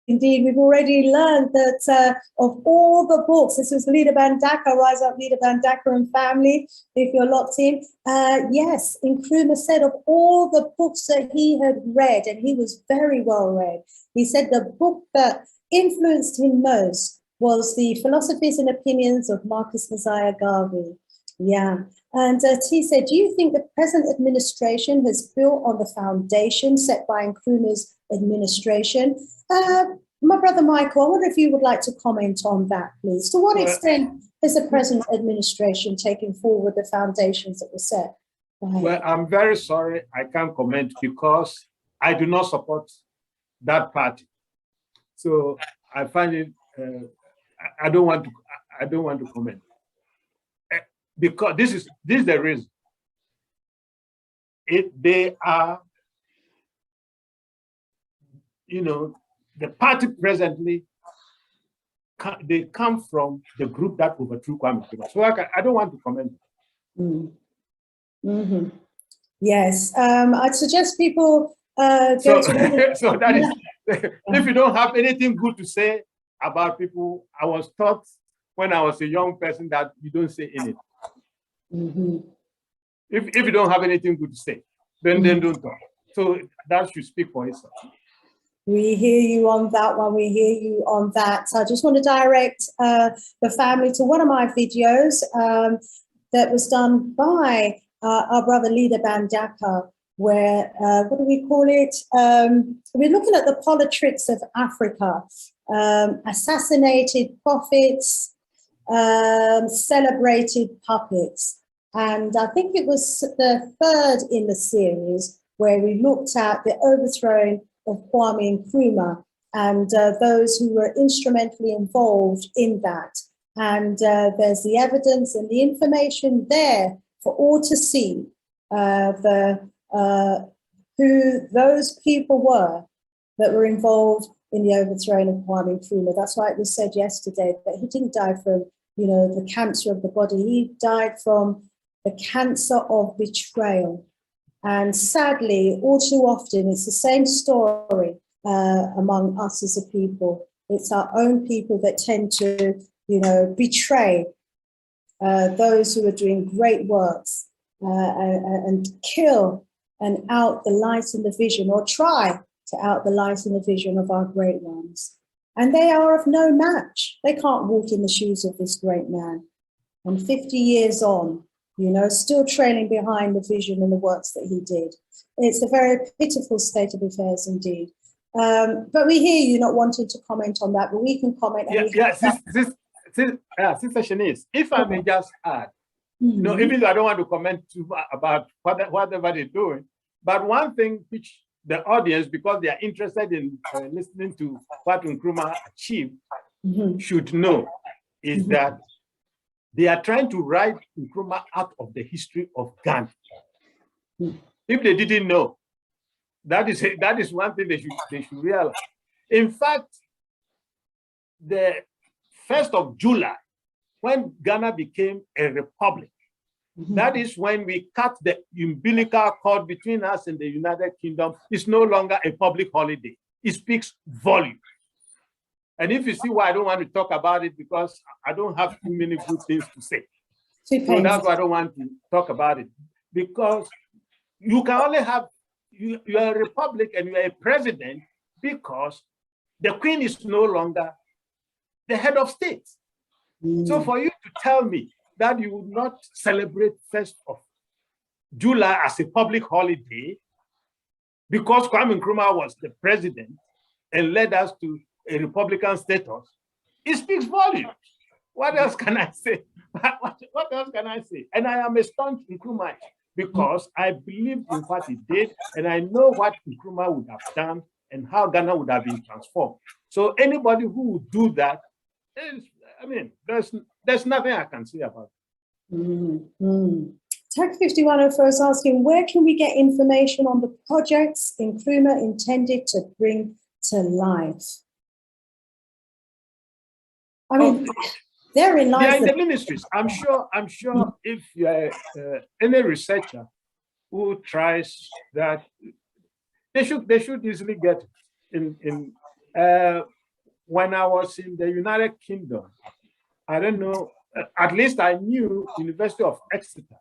Indeed, we've already learned that of all the books, this was Leader Bandaka, Rise Up Leader Bandaka and Family, if you're locked in. Yes, Nkrumah said of all the books that he had read, and he was very well read, he said the book that influenced him most was The Philosophies and Opinions of Marcus Messiah Garvey. Yeah. And he said, do you think the present administration has built on the foundation set by Nkrumah's administration? My brother Michael, I wonder if you would like to comment on that, please. To what extent has the present administration taken forward the foundations that were set? Well, I'm very sorry, I can't comment because I do not support that party. So I find it, I don't want to comment. Because this is the reason. They are, the party presently, they come from the group that overthrew Kwame Nkrumah. So I don't want to comment. Yes, I'd suggest people go so that is, if you don't have anything good to say about people, I was taught when I was a young person that you don't say anything. If you don't have anything good to say, then don't talk. So that should speak for itself. We hear you on that one. We hear you on that. So I just want to direct the family to one of my videos that was done by our brother Leader Bandaka, where, what do we call it? We're looking at the politics of Africa, assassinated prophets, celebrated puppets. And I think it was the third in the series where we looked at the overthrow of Kwame Nkrumah and those who were instrumentally involved in that. And there's the evidence and the information there for all to see who those people were that were involved in the overthrow of Kwame Nkrumah. That's why it was said yesterday that he didn't die from, the cancer of the body. He died from the cancer of betrayal. And sadly, all too often, it's the same story among us as a people. It's our own people that tend to, betray those who are doing great works and kill and out the light and the vision, or try to out the light and the vision of our great ones. And they are of no match. They can't walk in the shoes of this great man. And 50 years on, still trailing behind the vision and the works that he did. It's a very pitiful state of affairs indeed. But we hear you not wanting to comment on that, but we can comment. Sister Shanice, if I may just add, even though I don't want to comment too much about whatever they're doing, but one thing which the audience, because they are interested in listening to what Nkrumah achieved, should know is that they are trying to write Nkrumah out of the history of Ghana. If they didn't know, that is one thing they should realize. In fact, the 1st of July, when Ghana became a republic, that is when we cut the umbilical cord between us and the United Kingdom. It's no longer a public holiday. It speaks volumes. And if you see why I don't want to talk about it, because I don't have too many good things to say. So that's why I don't want to talk about it. Because you can only have, you are a republic and you are a president because the queen is no longer the head of state. So for you to tell me that you would not celebrate 1st of July as a public holiday because Kwame Nkrumah was the president and led us to a Republican status, it speaks volumes. What else can I say? What else can I say? And I am a staunch Nkrumah because I believe in what he did and I know what Nkrumah would have done and how Ghana would have been transformed. So anybody who would do that, there's nothing I can say about it. Tech 5104 is asking, where can we get information on the projects Nkrumah intended to bring to life? They're in life. They're in the ministries. I'm sure if you're any researcher who tries that, they should easily get it. when I was in the United Kingdom, I don't know, at least I knew University of Exeter,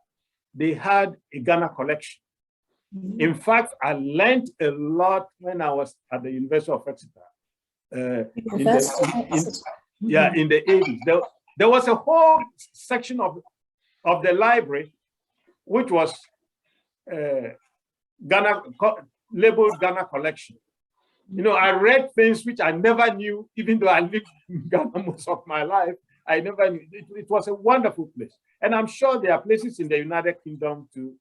they had a Ghana collection. In fact, I learned a lot when I was at the University of Exeter. In the 80s. There was a whole section of the library which was labeled Ghana collection. I read things which I never knew, even though I lived in Ghana most of my life. I never knew. It was a wonderful place. And I'm sure there are places in the United Kingdom too.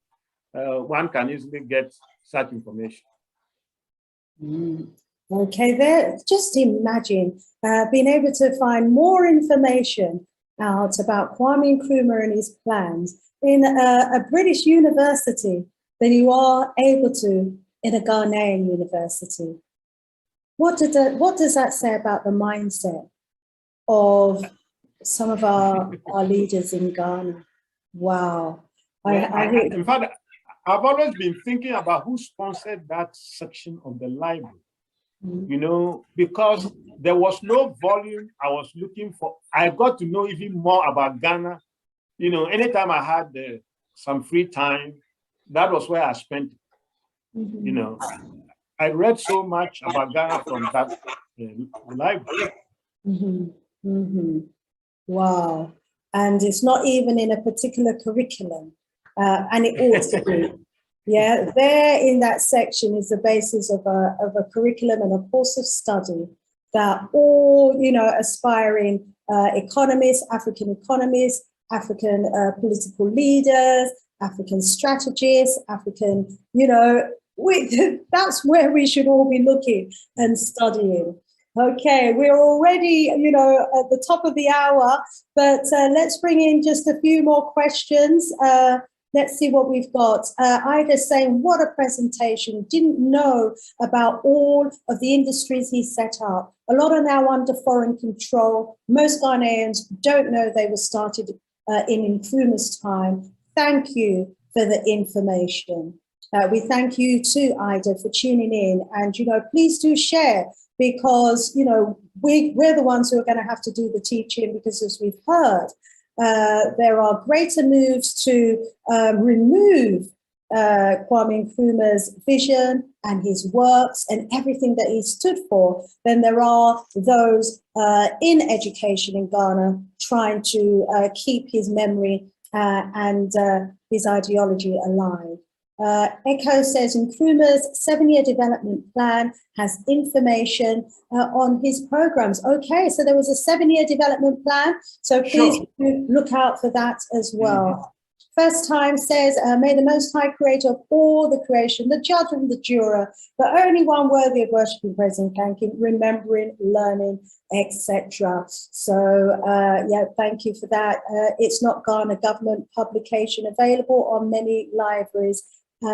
One can easily get such information. Okay, there. Just imagine being able to find more information out about Kwame Nkrumah and his plans in a British university than you are able to in a Ghanaian university. What does that say about the mindset of some of our leaders in Ghana? Wow. In fact, I've always been thinking about who sponsored that section of the library, because there was no volume I was looking for. I got to know even more about Ghana. Anytime I had some free time, that was where I spent it. I read so much about Ghana from that library. Wow. And it's not even in a particular curriculum, and it ought to be. Yeah, there in that section is the basis of a curriculum and a course of study that all, aspiring economists, African political leaders, African strategists, African, that's where we should all be looking and studying. Okay, we're already, at the top of the hour, but let's bring in just a few more questions. Let's see what we've got. Ida saying, what a presentation. Didn't know about all of the industries he set up. A lot are now under foreign control. Most Ghanaians don't know they were started in Nkrumah's time. Thank you for the information. We thank you too, Ida, for tuning in. And, please do share, because, we're the ones who are going to have to do the teaching, because as we've heard, there are greater moves to remove Kwame Nkrumah's vision and his works and everything that he stood for than there are those in education in Ghana trying to keep his memory and his ideology alive. Echo says Nkrumah's 7-year development plan has information on his programs. Okay, so there was a 7-year development plan. So please look out for that as well. First Time says, may the Most High Creator of all the creation, the judge and the juror, the only one worthy of worshiping, praising, thanking, remembering, learning, etc. So, thank you for that. It's not Ghana government publication, available on many libraries.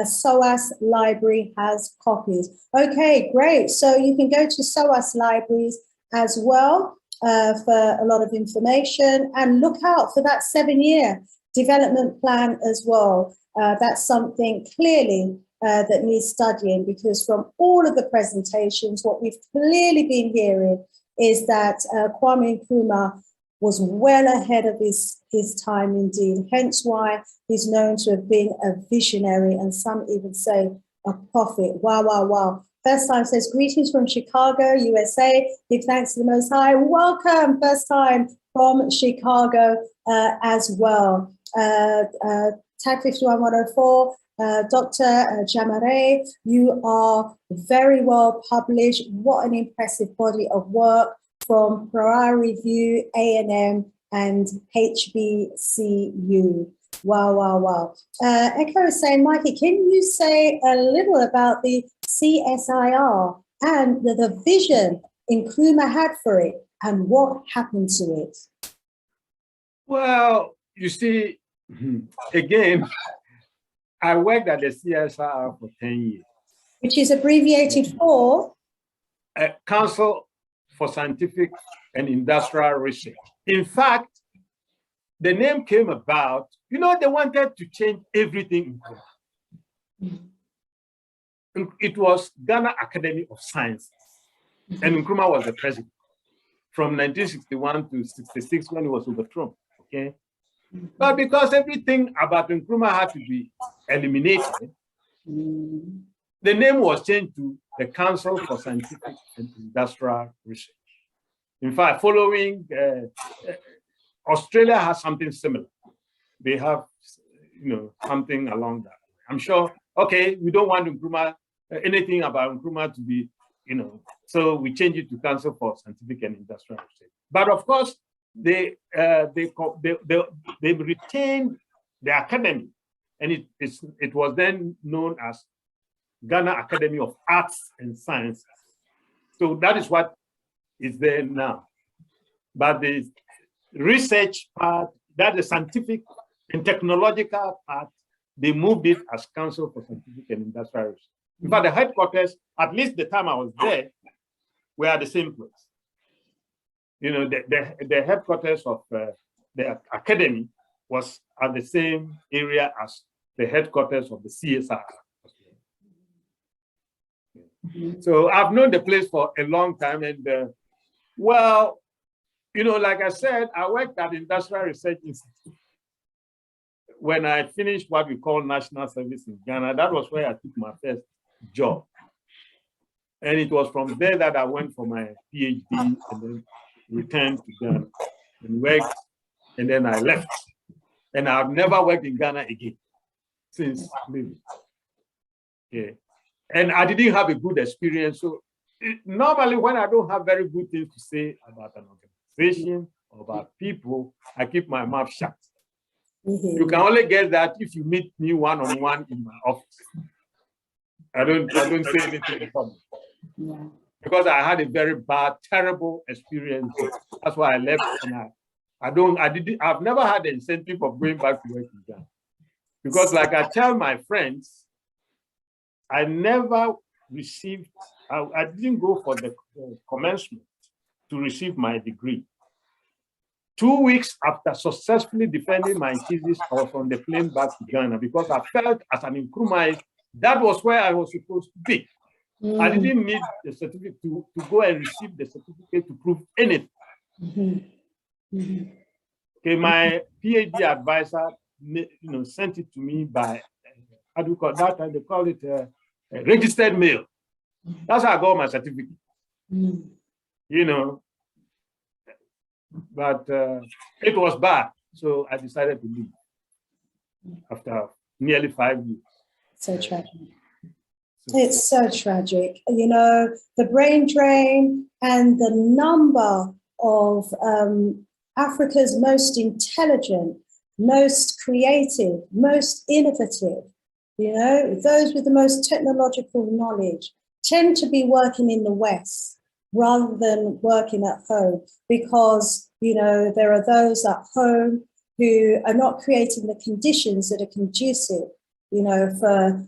SOAS Library has copies. Okay, great. So you can go to SOAS Libraries as well for a lot of information, and look out for that 7-year development plan as well. That's something clearly that needs studying, because from all of the presentations, what we've clearly been hearing is that Kwame Nkrumah was well ahead of his time indeed, hence why he's known to have been a visionary, and some even say a prophet. Wow, wow, wow. First Time says, greetings from Chicago, USA. Give thanks to the Most High. Welcome, First Time from Chicago as well. Tag 51104, Dr. Jamare, you are very well published. What an impressive body of work from Prior Review, A&M, and HBCU. Wow, wow, wow. Echo is saying, Mikey, can you say a little about the CSIR and the vision Nkrumah had for it, and what happened to it? Well, you see, again, I worked at the CSIR for 10 years. Which is abbreviated for? Council for Scientific and Industrial Research. In fact, the name came about, they wanted to change everything in Ghana. It was Ghana Academy of Sciences, and Nkrumah was the president. from 1961 to 66 when he was overthrown, okay? But because everything about Nkrumah had to be eliminated, the name was changed to the Council for Scientific and Industrial Research. In fact, following, Australia has something similar. They have, something along that. I'm sure, okay, we don't want Nkrumah, anything about Nkrumah to be, so we change it to Council for Scientific and Industrial Research. But of course, they retained the academy, and it was then known as Ghana Academy of Arts and Sciences. So that is what is there now. But the research part, that the scientific and technological part, they moved it as Council for Scientific and Industrial Research. In fact, the headquarters, at least the time I was there, were at the same place. The headquarters of the academy was at the same area as the headquarters of the CSR. So I've known the place for a long time, and well, like I said, I worked at Industrial Research Institute. When I finished what we call national service in Ghana, that was where I took my first job. And it was from there that I went for my PhD and then returned to Ghana and worked, and then I left. And I've never worked in Ghana again since leaving. Yeah. And I didn't have a good experience. So normally when I don't have very good things to say about an organization or about people, I keep my mouth shut. You can only get that if you meet me one-on-one in my office. I don't say anything in public. Yeah. Because I had a very bad, terrible experience. That's why I left, and I've never had the incentive of going back to work in Ghana. Because like I tell my friends, I never received, I didn't go for the commencement to receive my degree. 2 weeks after successfully defending my thesis, I was on the plane back to Ghana because I felt as an Nkrumahite, that was where I was supposed to be. I didn't need the certificate to go and receive the certificate to prove anything. Okay, my PhD advisor, sent it to me by, how do you call that? They call it registered mail. That's how I got my certificate. But it was bad, so I decided to leave after nearly 5 years. So tragic. It's so tragic. The brain drain and the number of Africa's most intelligent, most creative, most innovative, those with the most technological knowledge tend to be working in the West rather than working at home, because there are those at home who are not creating the conditions that are conducive for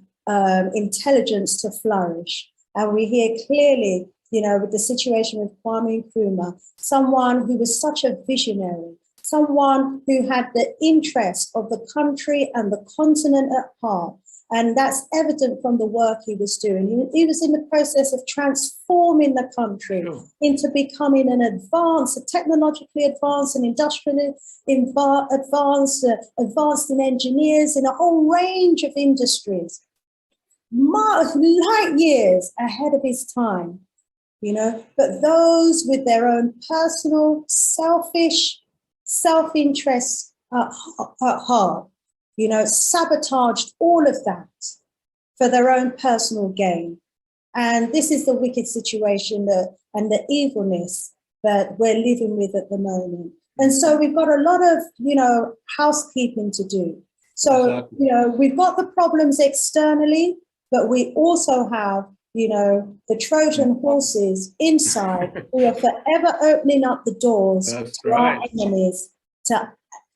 intelligence to flourish. And we hear clearly with the situation with Kwame Nkrumah, someone who was such a visionary, someone who had the interest of the country and the continent at heart. And that's evident from the work he was doing. He was in the process of transforming the country into becoming an advanced, technologically advanced and industrially advanced in engineers in a whole range of industries, light years ahead of his time, But those with their own personal, selfish, self-interest at heart, sabotaged all of that for their own personal gain. And this is the wicked situation and the evilness that we're living with at the moment. And so we've got a lot of, housekeeping to do. So, we've got the problems externally, but we also have, the Trojan horses inside who are forever opening up the doors to our enemies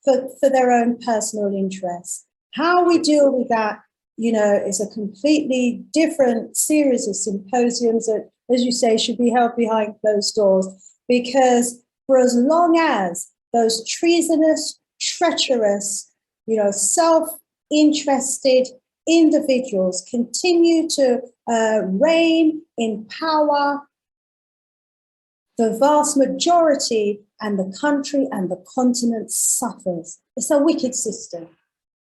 for their own personal interests. How we deal with that, is a completely different series of symposiums that, as you say, should be held behind closed doors. Because for as long as those treasonous, treacherous, self-interested individuals continue to reign in power, The vast majority and the country and the continent suffers. It's a wicked system,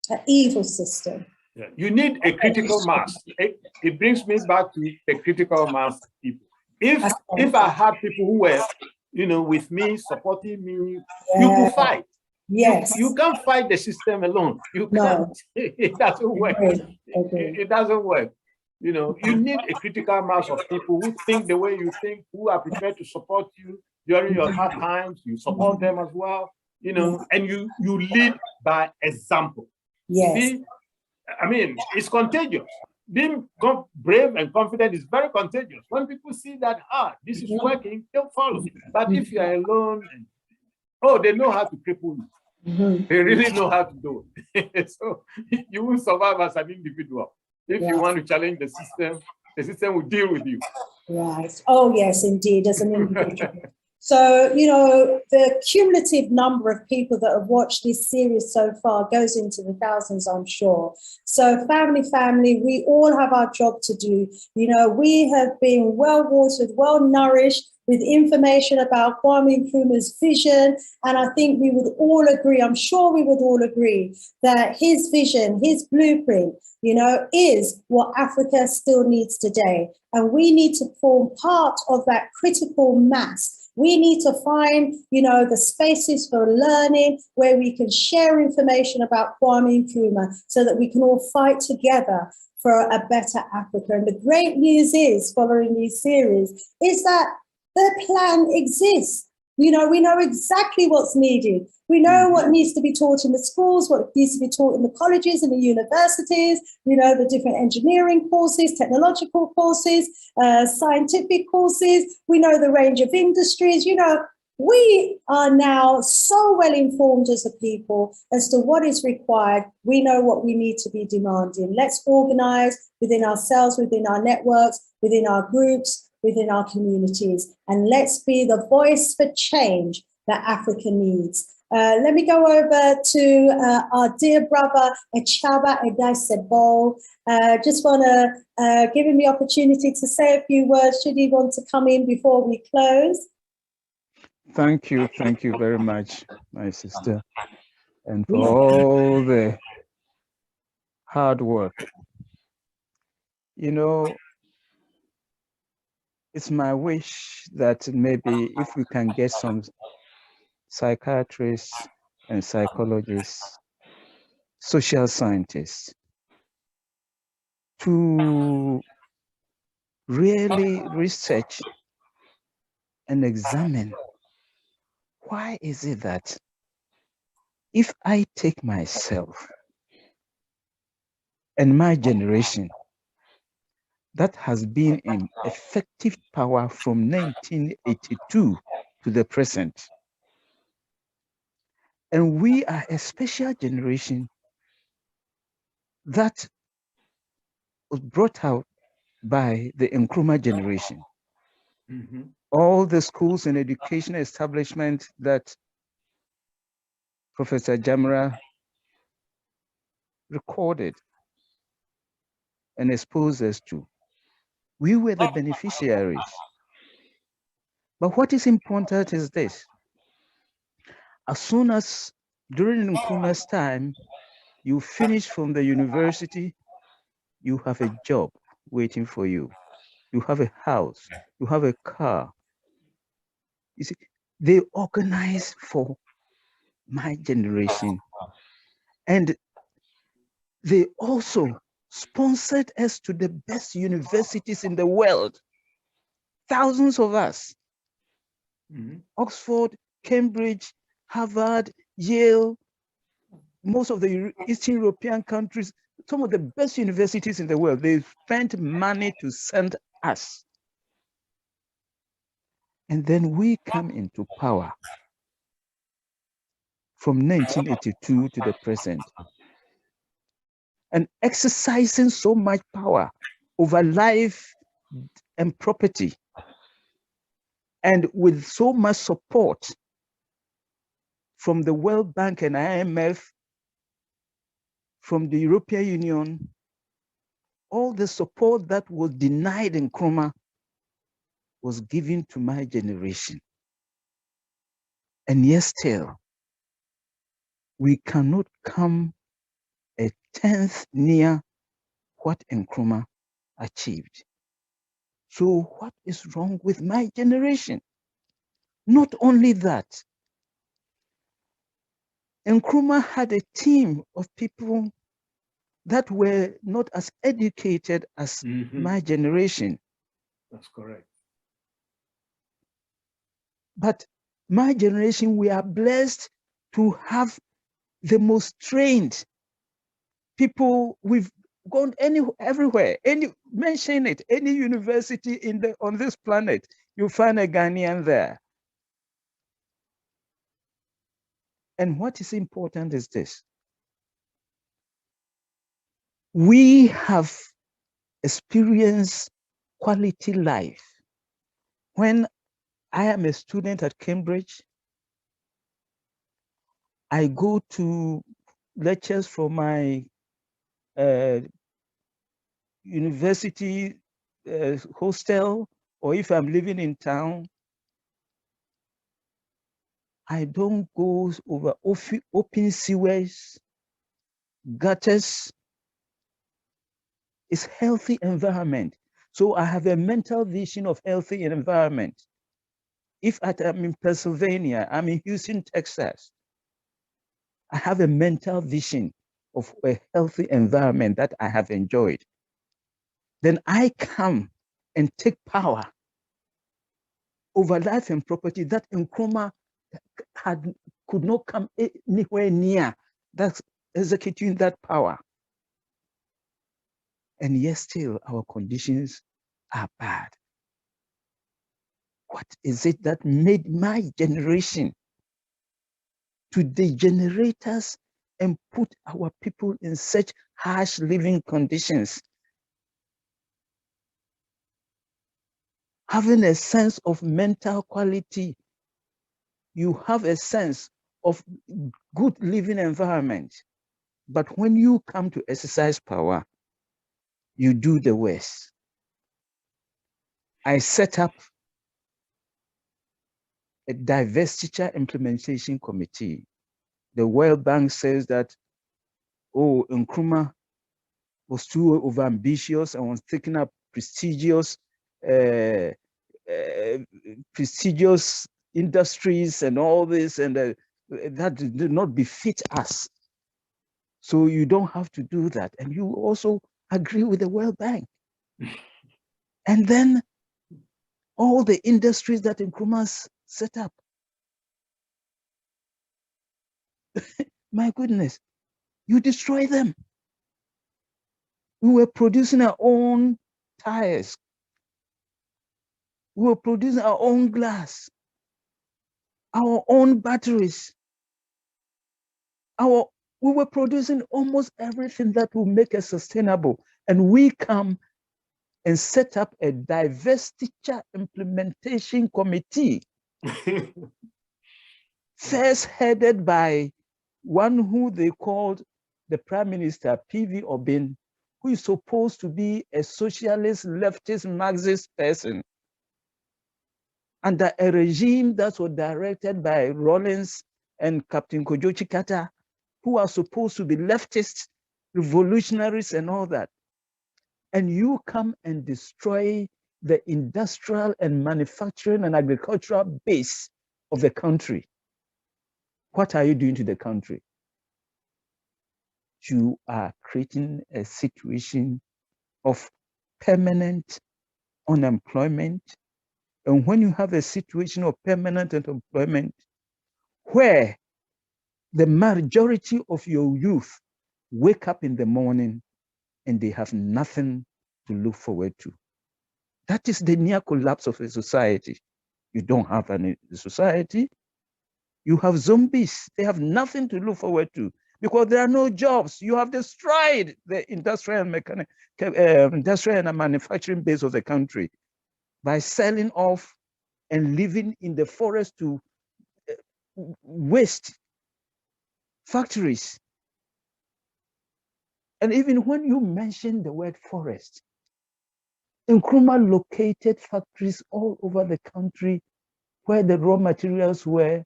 an evil system. Yeah. You need a critical mass. It brings me back to a critical mass people. If I had people who were, with me, supporting me, you could fight. Yes. You can't fight the system alone. You can't. It doesn't work. It doesn't work. You need a critical mass of people who think the way you think, who are prepared to support you during your hard times. You support them as well, and you lead by example. Yes. See, I mean, it's contagious. Being brave and confident is very contagious. When people see that, this is working, they'll follow. But if you are alone, they know how to cripple you. They really know how to do it. So you will survive as an individual. If you want to challenge the system will deal with you. Right. Oh, yes, indeed, as an individual. So, the cumulative number of people that have watched this series so far goes into the thousands, I'm sure. So family, we all have our job to do. We have been well-watered, well-nourished with information about Kwame Nkrumah's vision. And I think we would all agree, I'm sure we would all agree, that his vision, his blueprint, is what Africa still needs today. And we need to form part of that critical mass. We need to find, the spaces for learning where we can share information about Kwame Nkrumah so that we can all fight together for a better Africa. And the great news is, following these series, is that the plan exists. We know exactly what's needed. We know what needs to be taught in the schools, what needs to be taught in the colleges and the universities, the different engineering courses, technological courses, scientific courses. We know the range of industries. We are now so well informed as a people as to what is required. We know what we need to be demanding. Let's organize within ourselves, within our networks, within our groups, within our communities, and let's be the voice for change that Africa needs. Let me go over to our dear brother, Echaba Edisebo. Just want to give him the opportunity to say a few words, should he want to come in before we close. Thank you very much, my sister, and for all the hard work. It's my wish that maybe if we can get some psychiatrists and psychologists, social scientists, to really research and examine why is it that if I take myself and my generation that has been in effective power from 1982 to the present, and we are a special generation that was brought out by the Nkrumah generation. All the schools and education establishment that Professor Jamra recorded and exposed us to, we were the beneficiaries. But what is important is this: as soon as during Nkrumah's time, you finish from the university, you have a job waiting for you. You have a house, you have a car. You see, they organize for my generation. And they also sponsored us to the best universities in the world. Thousands of us. Oxford, Cambridge, Harvard, Yale, most of the Eastern European countries, some of the best universities in the world, they spent money to send us. And then we come into power from 1982 to the present, and exercising so much power over life and property, and with so much support from the World Bank and IMF, from the European Union, all the support that was denied in Nkrumah was given to my generation. And yet still, we cannot come a tenth near what Nkrumah achieved. So what is wrong with my generation? Not only that, Nkrumah had a team of people that were not as educated as my generation. That's correct. But my generation, we are blessed to have the most trained people. We've gone everywhere. Mention it, any university on this planet, you find a Ghanaian there. And what is important is this: we have experienced quality life. When I am a student at Cambridge, I go to lectures from my university hostel, or if I'm living in town, I don't go over open sewers, gutters. It's healthy environment. So I have a mental vision of healthy environment. If I'm in Pennsylvania, I'm in Houston, Texas, I have a mental vision of a healthy environment that I have enjoyed. Then I come and take power over life and property that Nkrumah could not come anywhere near. That's executing that power. And yet still our conditions are bad. What is it that made my generation to degenerate us and put our people in such harsh living conditions? Having a sense of mental quality, you have a sense of good living environment. But when you come to exercise power, you do the worst. I set up a divestiture implementation committee. The World Bank says that, oh, Nkrumah was too overambitious and was taking up prestigious industries and all this, and that did not befit us. So you don't have to do that. And you also agree with the World Bank. And then all the industries that Nkrumah set up, my goodness, you destroy them. We were producing our own tires. We were producing our own glass, our own batteries. We were producing almost everything that will make us sustainable. And we come and set up a divestiture implementation committee, first headed by one who they called the Prime Minister, P.V. Obin, who is supposed to be a socialist, leftist, Marxist person, under a regime that was directed by Rawlings and Captain Kojo Chikata, who are supposed to be leftist, revolutionaries and all that. And you come and destroy the industrial and manufacturing and agricultural base of the country. What are you doing to the country? You are creating a situation of permanent unemployment. And when you have a situation of permanent unemployment, where the majority of your youth wake up in the morning and they have nothing to look forward to. That is the near collapse of a society. You don't have any society. You have zombies. They have nothing to look forward to because there are no jobs. You have destroyed the industrial and manufacturing base of the country by selling off and living in the forest to waste factories. And even when you mention the word forest, Nkrumah located factories all over the country where the raw materials were,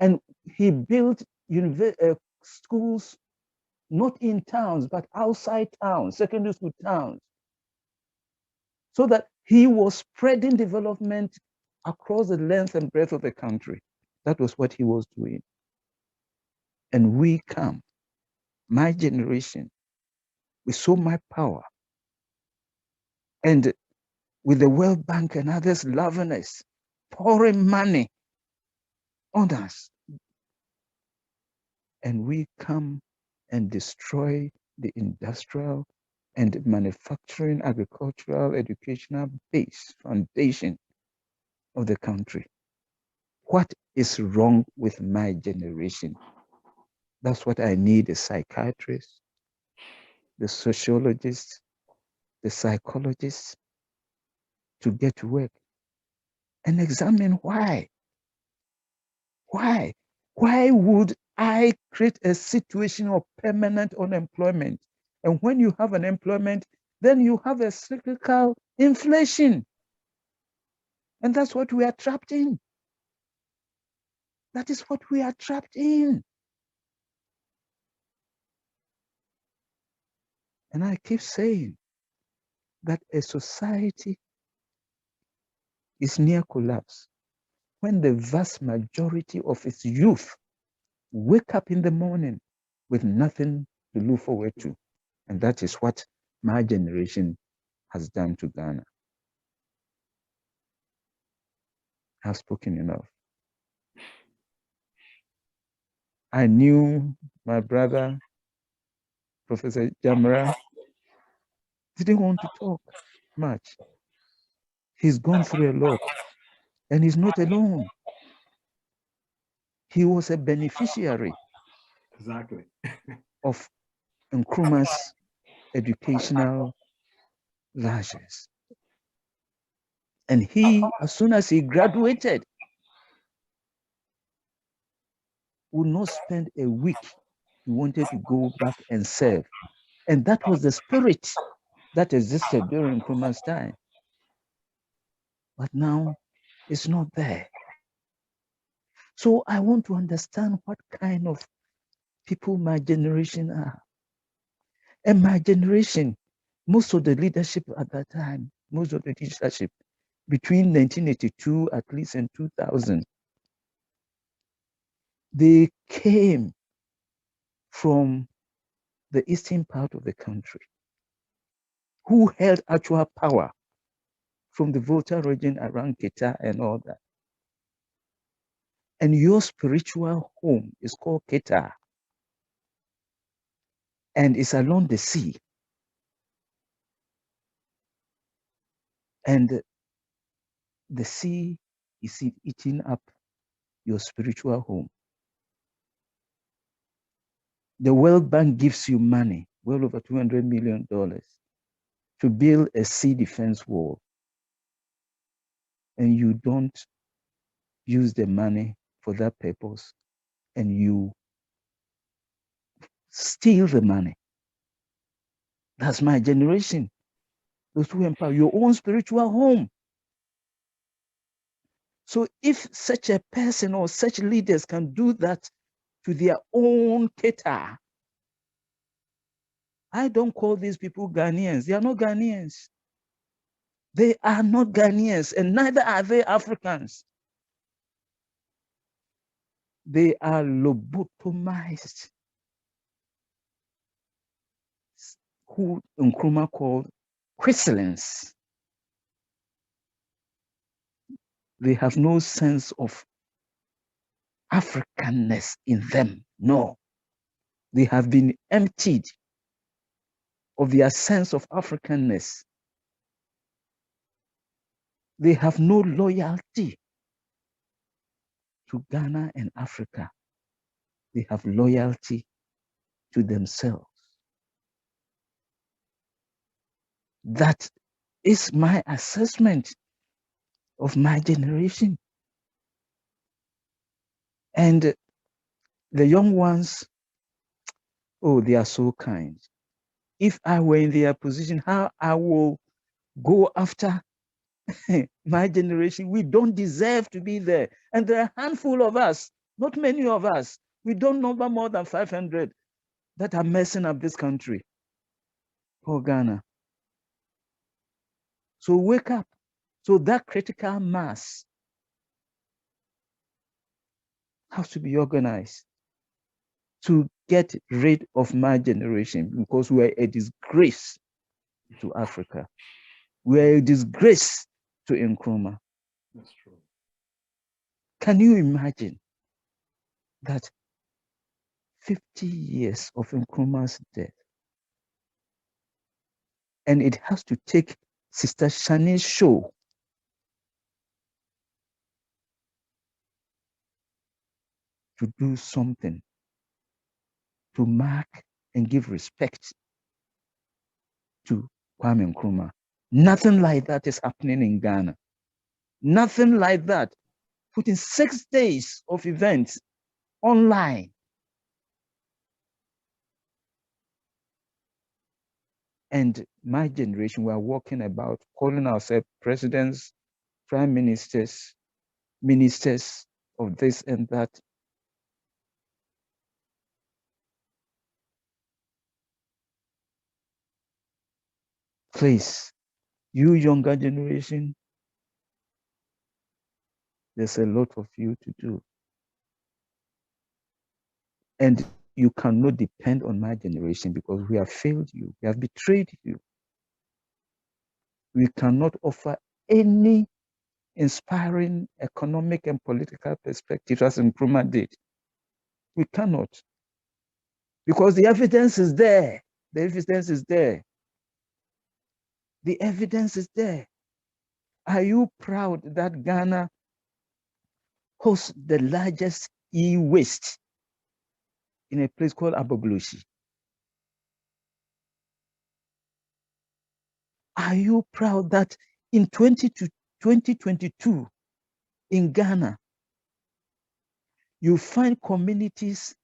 and he built schools not in towns, but outside towns, secondary school towns, so that he was spreading development across the length and breadth of the country. That was what he was doing. And we come, my generation, with so much power, and with the World Bank and others loving us, pouring money on us. And we come and destroy the industrial and manufacturing, agricultural, educational base, foundation of the country. What is wrong with my generation? That's what I need: the psychiatrist, the sociologist, the psychologist to get to work and examine why. Why? Why would I create a situation of permanent unemployment? And when you have an employment, then you have a cyclical inflation. And that's what we are trapped in. That is what we are trapped in. And I keep saying that a society is near collapse when the vast majority of its youth wake up in the morning with nothing to look forward to. And that is what my generation has done to Ghana. I've spoken enough. I knew my brother, Professor Jamra, didn't want to talk much. He's gone through a lot, and he's not alone. He was a beneficiary of Nkrumah's educational largesse. And he, as soon as he graduated, would not spend a week. He wanted to go back and serve. And that was the spirit that existed during Nkrumah's time. But now it's not there. So I want to understand what kind of people my generation are. And my generation, most of the leadership at that time, most of the leadership between 1982 at least and 2000, they came from the eastern part of the country, who held actual power from the Volta region around Kita and all that. And your spiritual home is called Kita, and it's along the sea. And the sea is eating up your spiritual home. The World Bank gives you money, well over $200 million, to build a sea defense wall. And you don't use the money for that purpose, and you steal the money. That's my generation. Those who empower your own spiritual home. So if such a person or such leaders can do that to their own Keter, I don't call these people Ghanaians. They are not Ghanaians. They are not Ghanaians, and neither are they Africans. They are lobotomized, who Nkrumah called Christians. They have no sense of Africanness in them. No. They have been emptied of their sense of Africanness. They have no loyalty to Ghana and Africa. They have loyalty to themselves. That is my assessment of my generation. And the young ones, oh, they are so kind. If I were in their position, how I will go after my generation. We don't deserve to be there. And there are a handful of us, not many of us. We don't number more than 500 that are messing up this country. Poor Ghana. So wake up. So that critical mass has to be organized to get rid of my generation, because we are a disgrace to Africa. We are a disgrace to Nkrumah. That's true. Can you imagine that 50 years of Nkrumah's death? And it has to take Sister Shani's show to do something to mark and give respect to Kwame Nkrumah. Nothing like that is happening in Ghana. Nothing like that. Putting 6 days of events online. And my generation, we are walking about calling ourselves presidents, prime ministers, ministers of this and that. Please, you younger generation, there's a lot of you to do. And you cannot depend on my generation, because we have failed you. We have betrayed you. We cannot offer any inspiring economic and political perspectives as Nkrumah did. We cannot. Because the evidence is there. The evidence is there. The evidence is there. Are you proud that Ghana hosts the largest e-waste in a place called Aboglushi? Are you proud that in 2022 in Ghana, you find communities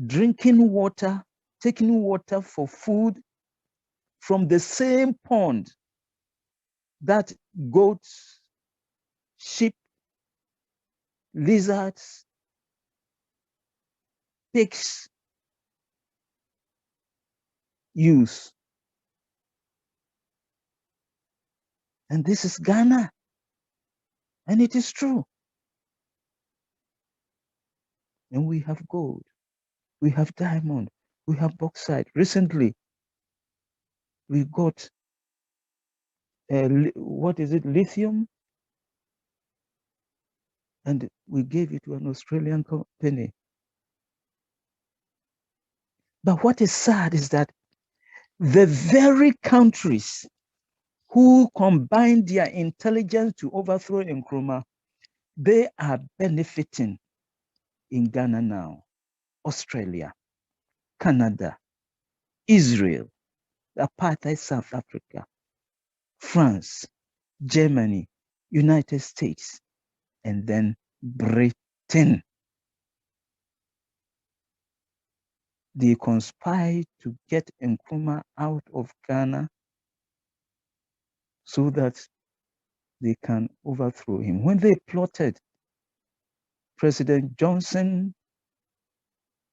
drinking water, taking water for food from the same pond that goats, sheep, lizards, pigs use? And this is Ghana. And it is true. And we have gold, we have diamond, we have bauxite. Recently, we got, what is it, lithium? And we gave it to an Australian company. But what is sad is that the very countries who combined their intelligence to overthrow Nkrumah, they are benefiting in Ghana now. Australia, Canada, Israel, apartheid South Africa, France, Germany, United States, and then Britain. They conspired to get Nkrumah out of Ghana so that they can overthrow him. When they plotted, President Johnson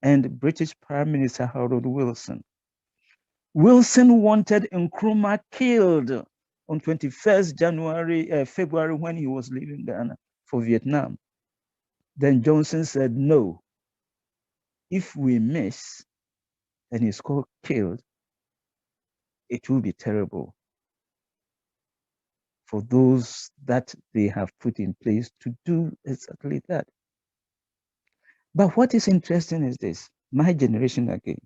and British Prime Minister Harold Wilson, Wilson wanted Nkrumah killed on 21st February when he was leaving Ghana for Vietnam. Then Johnson said, no, if we miss and he's called killed, it will be terrible for those that they have put in place to do exactly that. But what is interesting is this, my generation again.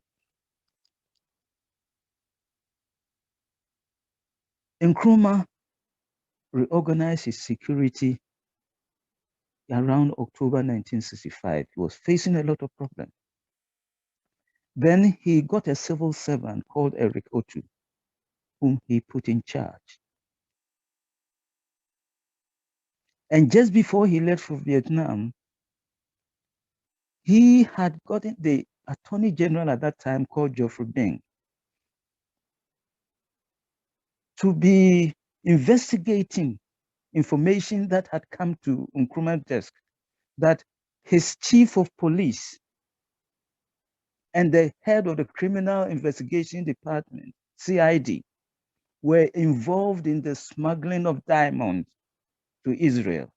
Nkrumah reorganized his security around October 1965. He was facing a lot of problems. Then he got a civil servant called Eric Otu, whom he put in charge. And just before he left for Vietnam, he had gotten the Attorney General at that time called Geoffrey Bing. to be investigating information that had come to Nkrumah's desk that his chief of police and the head of the Criminal Investigation Department, CID, were involved in the smuggling of diamonds to Israel.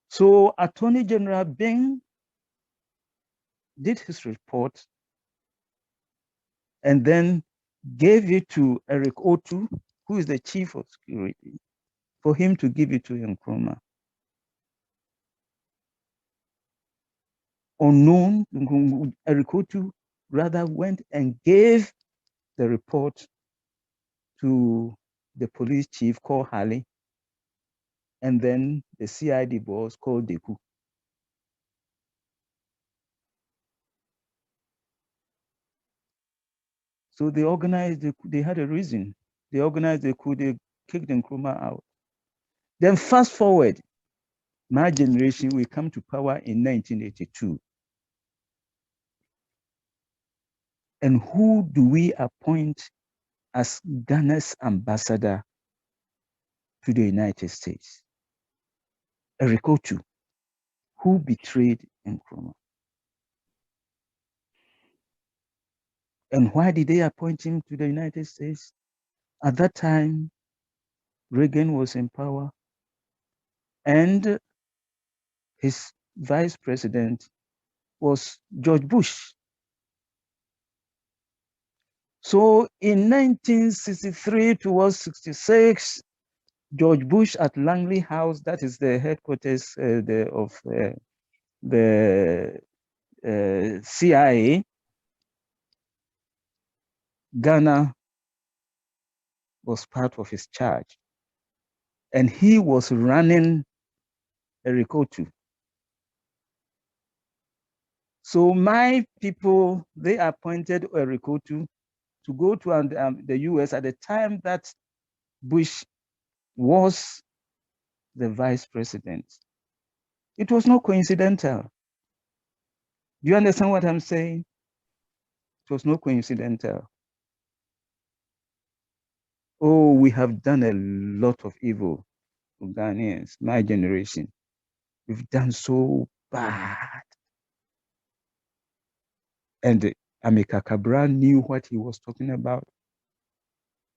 So Attorney General Bing did his report and then gave it to Eric Otu, who is the chief of security, for him to give it to Nkrumah. Unknown, Eric Otu rather went and gave the report to the police chief called Hali, and then the CID boss called Deku. So they organized, they had a reason. They organized the coup, they kicked Nkrumah out. Then fast forward, my generation, we come to power in 1982. And who do we appoint as Ghana's ambassador to the United States? Eric Otu, who betrayed Nkrumah. And why did they appoint him to the United States? At that time, Reagan was in power, and his vice president was George Bush. So in 1963 towards 66, George Bush at Langley House, that is the headquarters of the CIA, Ghana was part of his charge. And he was running Eric Otu. So my people, they appointed Eric Otu to go to the US at the time that Bush was the vice president. It was not coincidental. Do you understand what I'm saying? It was not coincidental. Oh, we have done a lot of evil to Ghanaians, my generation. We've done so bad. And Amika Cabral knew what he was talking about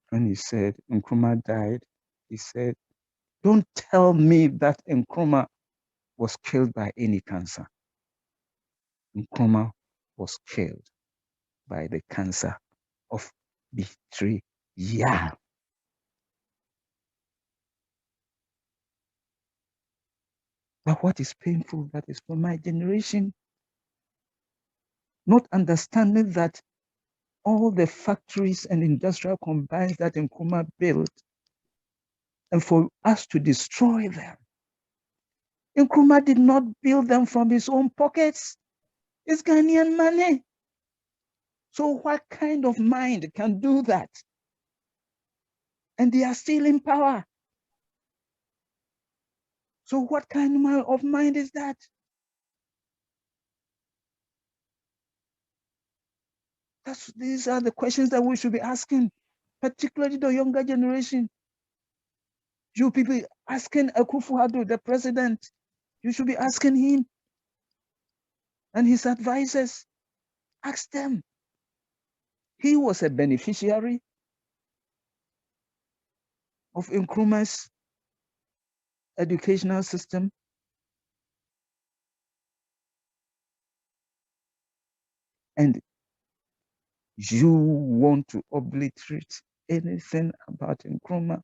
when he said Nkrumah died. He said, don't tell me that Nkrumah was killed by any cancer. Nkrumah was killed by the cancer of betrayal. But what is painful, that is for my generation, not understanding that all the factories and industrial combines that Nkrumah built, and for us to destroy them. Nkrumah did not build them from his own pockets. It's Ghanaian money. So what kind of mind can do that? And they are still in power. So what kind of mind is that? These are the questions that we should be asking, particularly the younger generation. You people asking Akufo-Addo, the president, you should be asking him and his advisors. Ask them. He was a beneficiary of Nkrumah's educational system. And you want to obliterate anything about Nkrumah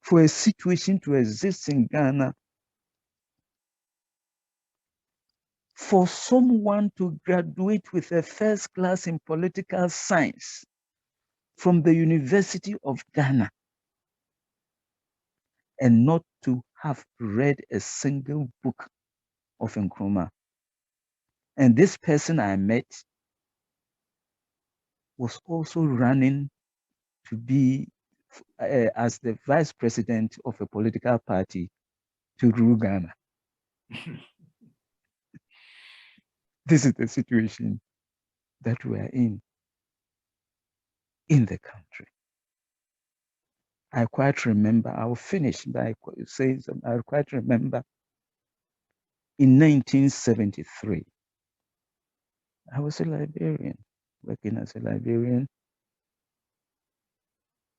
for a situation to exist in Ghana, for someone to graduate with a first class in political science from the University of Ghana and not to have read a single book of Nkrumah. And this person I met was also running to be as the vice president of a political party to rule Ghana. This is the situation that we are in. in the country. I quite remember, I'll finish by saying something. I quite remember in 1973, I was a librarian, working as a librarian.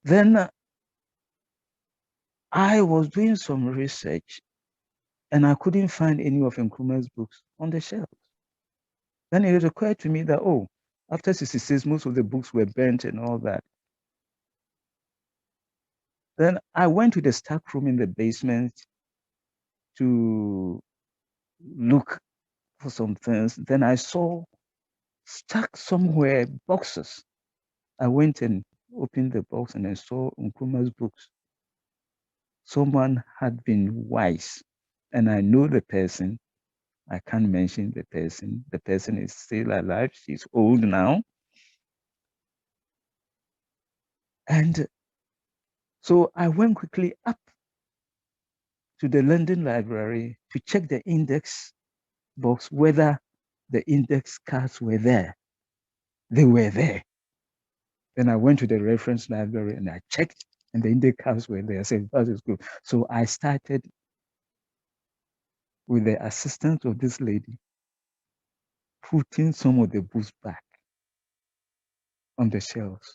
Then I was doing some research and I couldn't find any of Nkrumah's books on the shelves. Then it occurred to me that, oh, after 66, most of the books were burnt and all that. Then I went to the stock room in the basement to look for some things. Then I saw stuck somewhere boxes. I went and opened the box and I saw Nkrumah's books. Someone had been wise, and I know the person. I can't mention the person. The person is still alive. She's old now. And so I went quickly up to the London Library to check the index box, whether the index cards were there. They were there. Then I went to the reference library and I checked, and the index cards were there. I said, that is good. So I started with the assistance of this lady, putting some of the books back on the shelves.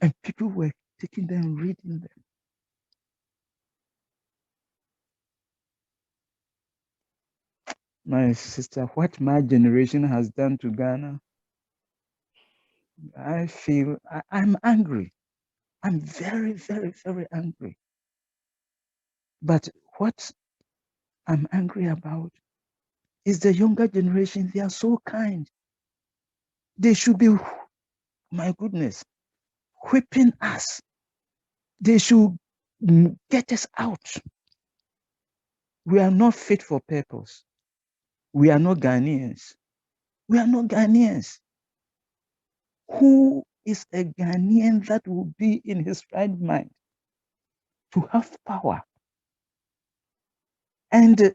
And people were taking them, reading them. My sister, what my generation has done to Ghana, I feel I'm angry. I'm very, very, very angry. But what I'm angry about is the younger generation. They are so kind. They should be, my goodness, whipping us. They should get us out. We are not fit for purpose. We are not Ghanaians. We are not Ghanaians. Who is a Ghanaian that will be in his right mind to have power? And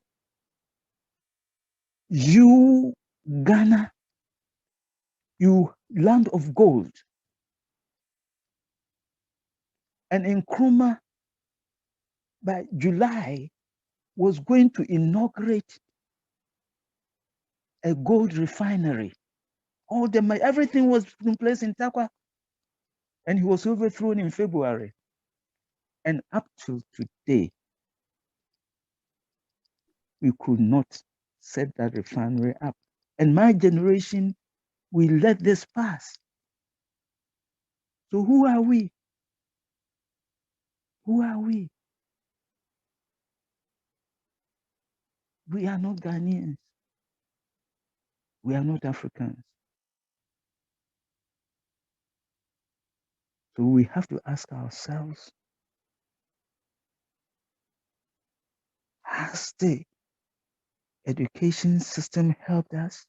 you, Ghana, you land of gold. And Nkrumah, by July, was going to inaugurate a gold refinery. Everything was in place in Takwa. And he was overthrown in February. And up to today, we could not set that refinery up. And my generation, we let this pass. So who are we? Who are we? We are not Ghanaians. We are not Africans. So we have to ask ourselves, has the education system helped us?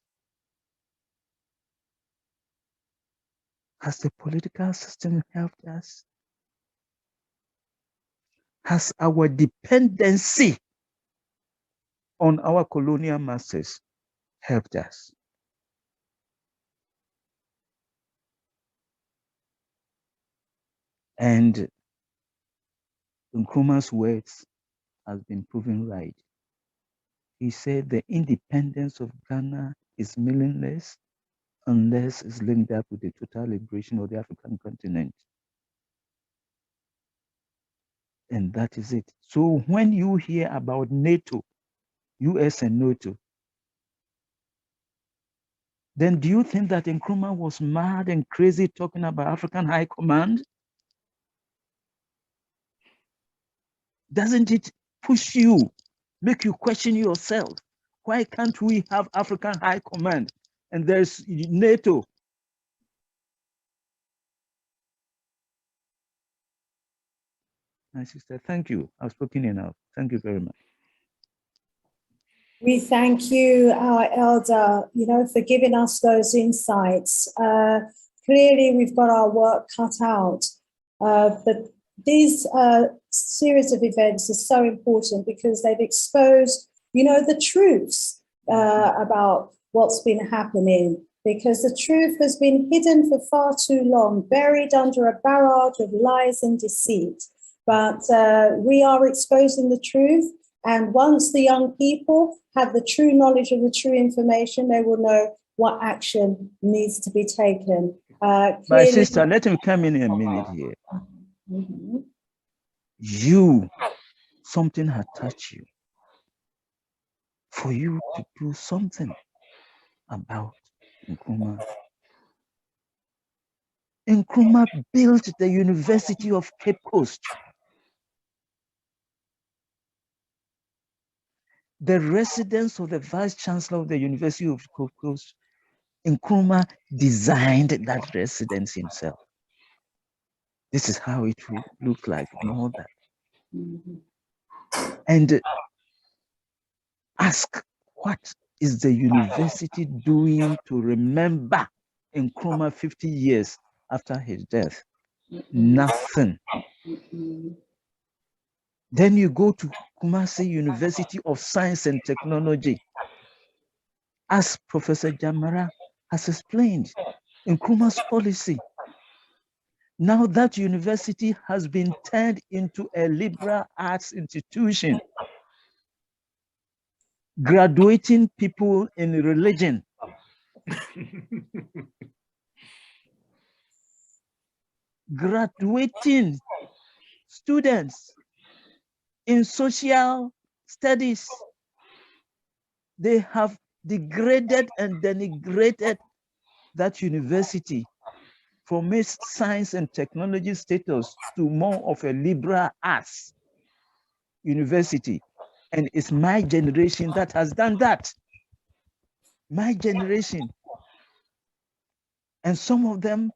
Has the political system helped us? Has our dependency on our colonial masters helped us? And Nkrumah's words has been proven right. He said the independence of Ghana is meaningless unless it's linked up with the total liberation of the African continent. And that is it. So when you hear about NATO, US and NATO, then do you think that Nkrumah was mad and crazy talking about African High Command? Doesn't it push you, make you question yourself? Why can't we have African High Command and there's NATO? My sister, thank you. I've spoken enough. Thank you very much. We thank you, our elder, for giving us those insights. Clearly, we've got our work cut out, but these series of events are so important because they've exposed, the truths about what's been happening because the truth has been hidden for far too long, buried under a barrage of lies and deceit. But we are exposing the truth. And once the young people have the true knowledge of the true information, they will know what action needs to be taken. My sister, let him come in a minute here. You, something had touched you for you to do something about Nkrumah. Nkrumah built the University of Cape Coast. The residence of the Vice Chancellor of the University of Cape Coast, Nkrumah designed that residence himself. This is how it will look like and all that. And ask, what is the university doing to remember Nkrumah 50 years after his death? Nothing. Then you go to Kumasi University of Science and Technology. As Professor Jamara has explained, Nkrumah's policy. Now that university has been turned into a liberal arts institution, graduating people in religion. Graduating students in social studies. They have degraded and denigrated that university from its science and technology status to more of a liberal arts university. And it's my generation that has done that. My generation. And some of them,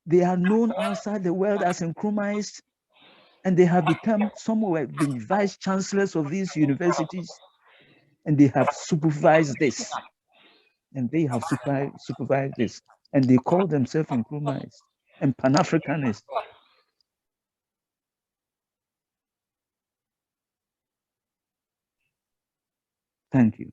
they are known outside the world as Nkrumahs, and they have become, some who have been vice chancellors of these universities, and they have supervised this. And they have supervised this. And they call themselves Nkrumahs and Pan-Africanists. Thank you.